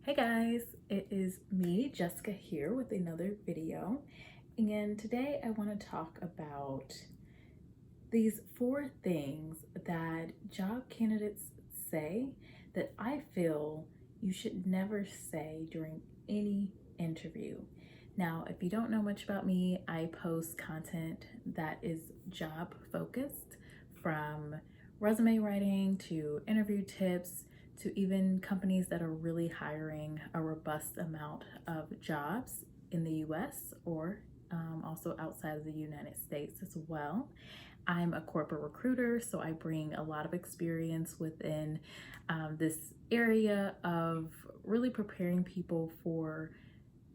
Hey guys, it is me, Jessica, here with another video. And today I want to talk about these 4 things that job candidates say that I feel you should never say during any interview. Now, if you don't know much about me, I post content that is job focused, from resume writing to interview tips to even companies that are really hiring a robust amount of jobs in the US or also outside of the United States as well. I'm a corporate recruiter, so I bring a lot of experience within this area of really preparing people for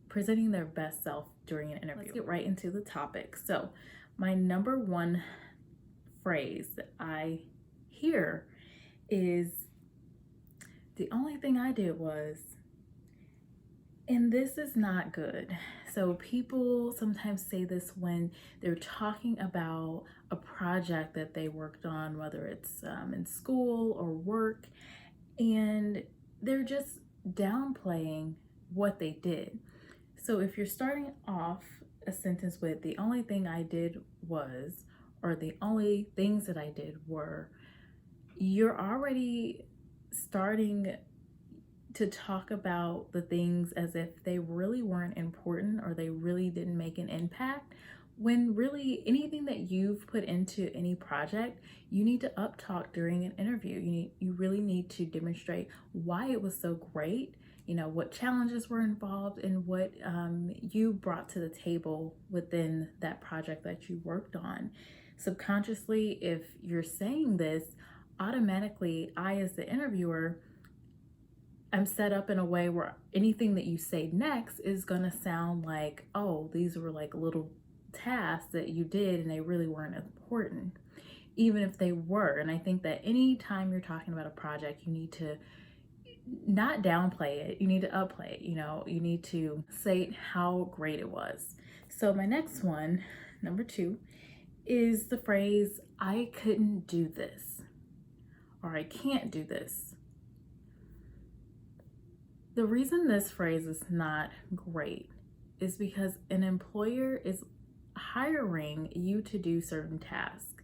presenting their best self during an interview. Let's get right into the topic. So my number one phrase that I hear is, the only thing I did was, and this is not good. So people sometimes say this when they're talking about a project that they worked on, whether it's in school or work, and they're just downplaying what they did. So if you're starting off a sentence with, the only thing I did was, or the only things that I did were, you're already starting to talk about the things as if they really weren't important or they really didn't make an impact, when really anything that you've put into any project, you need to up talk during an interview. You really need to demonstrate why it was so great, what challenges were involved, and what you brought to the table within that project that you worked on. Subconsciously, if you're saying this, automatically I, as the interviewer, I'm set up in a way where anything that you say next is gonna sound like, oh, these were like little tasks that you did and they really weren't important, even if they were. And I think that anytime you're talking about a project, you need to not downplay it, you need to upplay it. You need to say how great it was. So my next one, number 2, is the phrase, I couldn't do this, or I can't do this. The reason this phrase is not great is because an employer is hiring you to do certain tasks.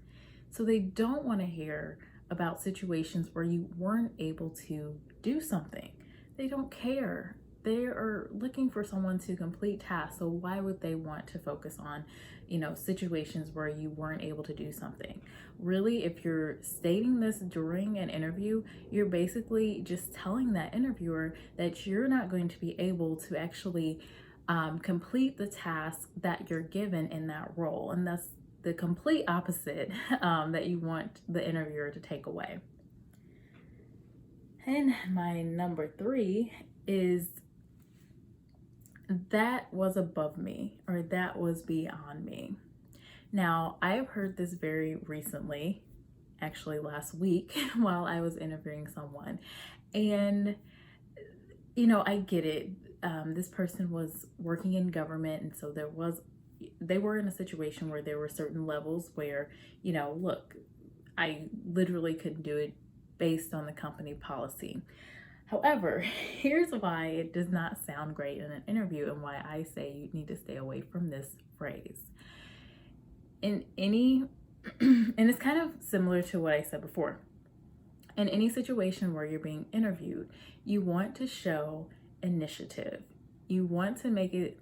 So they don't want to hear about situations where you weren't able to do something. They don't care. They are looking for someone to complete tasks. So why would they want to focus on, situations where you weren't able to do something? Really, if you're stating this during an interview, you're basically just telling that interviewer that you're not going to be able to actually complete the task that you're given in that role. And that's the complete opposite that you want the interviewer to take away. And my number 3 is, that was above me, or that was beyond me. Now, I have heard this very recently, actually last week, while I was interviewing someone. And, I get it. This person was working in government, and so they were in a situation where there were certain levels where, look, I literally couldn't do it based on the company policy. However, here's why it does not sound great in an interview, and why I say you need to stay away from this phrase. And it's kind of similar to what I said before. In any situation where you're being interviewed, you want to show initiative. You want to make it,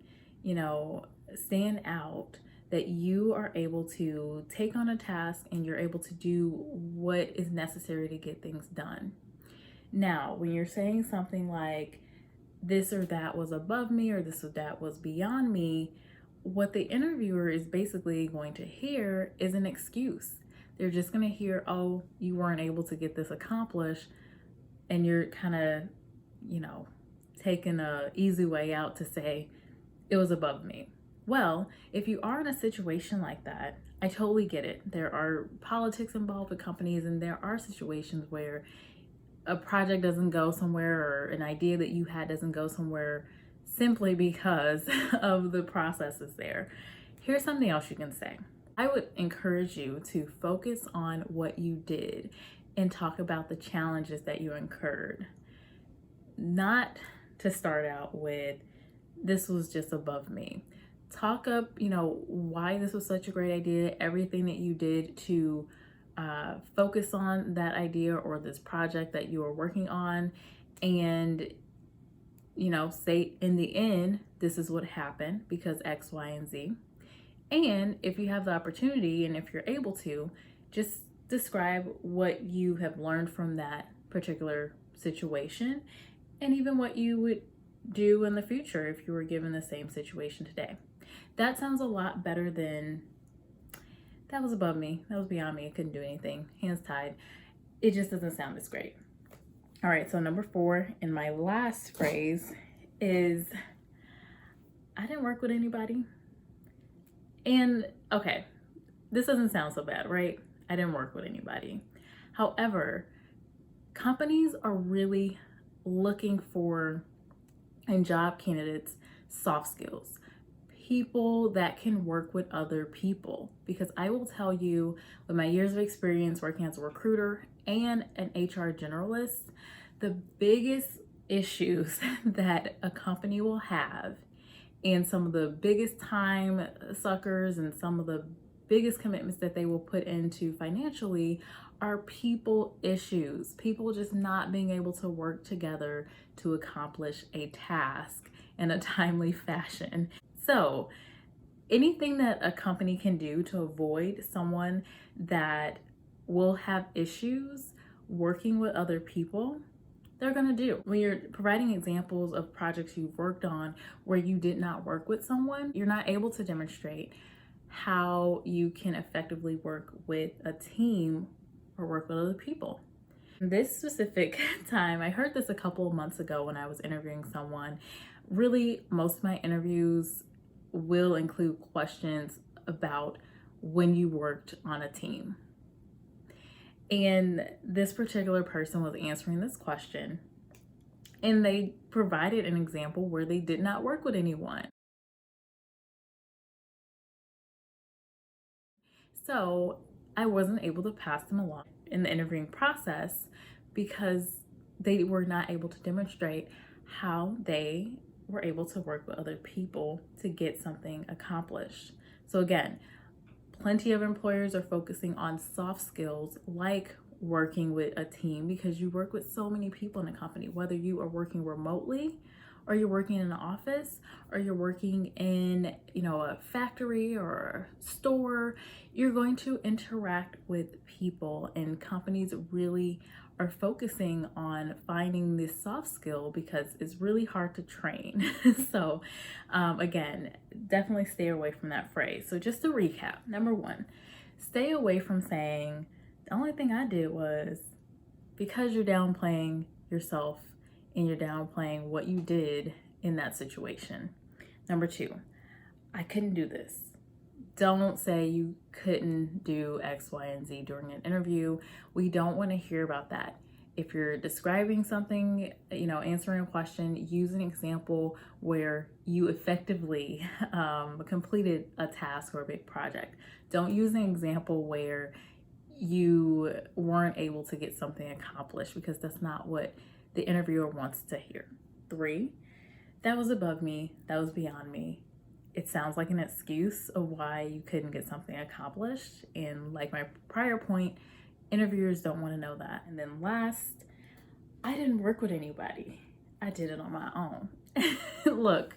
stand out, that you are able to take on a task and you're able to do what is necessary to get things done. Now, when you're saying something like, this or that was above me, or this or that was beyond me, what the interviewer is basically going to hear is an excuse. They're just going to hear, oh, you weren't able to get this accomplished, and you're kind of, taking a easy way out to say it was above me. Well, if you are in a situation like that, I totally get it. There are politics involved with companies, and there are situations where a project doesn't go somewhere, or an idea that you had doesn't go somewhere simply because of the processes there. Here's something else you can say. I would encourage you to focus on what you did and talk about the challenges that you incurred, not to start out with, this was just above me. Talk up, why this was such a great idea, everything that you did to focus on that idea or this project that you were working on, and say in the end, this is what happened because X, Y, and Z. And if you have the opportunity and if you're able to, just describe what you have learned from that particular situation and even what you would do in the future if you were given the same situation today. That sounds a lot better than, that was above me, that was beyond me, I couldn't do anything, hands tied. It just doesn't sound as great. All right, so number 4 in my last phrase is, I didn't work with anybody. And okay, this doesn't sound so bad, right? I didn't work with anybody. However, companies are really looking for, in job candidates, soft skills, people that can work with other people. Because I will tell you, with my years of experience working as a recruiter and an HR generalist, the biggest issues that a company will have, and some of the biggest time suckers and some of the biggest commitments that they will put into financially, are people issues. People just not being able to work together to accomplish a task in a timely fashion. So anything that a company can do to avoid someone that will have issues working with other people, they're gonna do. When you're providing examples of projects you've worked on where you did not work with someone, you're not able to demonstrate how you can effectively work with a team or work with other people. This specific time, I heard this a couple of months ago when I was interviewing someone. Really, most of my interviews will include questions about when you worked on a team. And this particular person was answering this question, and they provided an example where they did not work with anyone. So I wasn't able to pass them along in the interviewing process because they were not able to demonstrate how they were able to work with other people to get something accomplished. So again, plenty of employers are focusing on soft skills like working with a team, because you work with so many people in a company, whether you are working remotely or you're working in an office or you're working in, a factory or a store, you're going to interact with people, and companies really are focusing on finding this soft skill because it's really hard to train. So again, definitely stay away from that phrase. So just to recap, number 1, stay away from saying, the only thing I did was, because you're downplaying yourself and you're downplaying what you did in that situation. Number 2, I couldn't do this. Don't say you couldn't do X, Y, and Z during an interview. We don't want to hear about that. If you're describing something, answering a question, use an example where you effectively completed a task or a big project. Don't use an example where you weren't able to get something accomplished, because that's not what the interviewer wants to hear. 3, that was above me, that was beyond me. It sounds like an excuse of why you couldn't get something accomplished. And like my prior point, interviewers don't want to know that. And then last, I didn't work with anybody. I did it on my own. Look,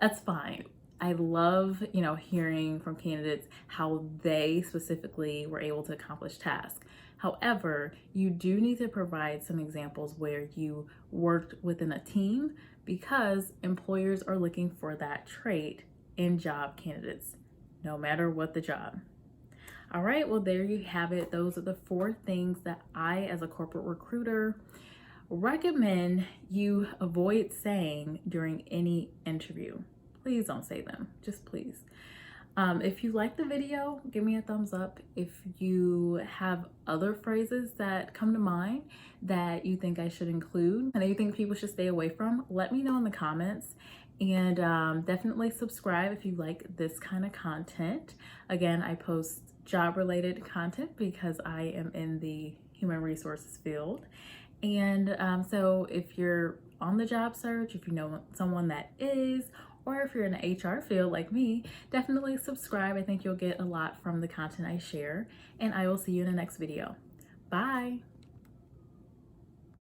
that's fine. I love, hearing from candidates how they specifically were able to accomplish tasks. However, you do need to provide some examples where you worked within a team, because employers are looking for that trait in job candidates, no matter what the job. All right, well, there you have it. Those are the 4 things that I, as a corporate recruiter, recommend you avoid saying during any interview. Please don't say them, just please. If you like the video, give me a thumbs up. If you have other phrases that come to mind that you think I should include and that you think people should stay away from, let me know in the comments. And definitely subscribe if you like this kind of content. Again, I post job-related content because I am in the human resources field. And so if you're on the job search, if you know someone that is, or if you're in the HR field like me, definitely subscribe. I think you'll get a lot from the content I share, and I will see you in the next video. Bye.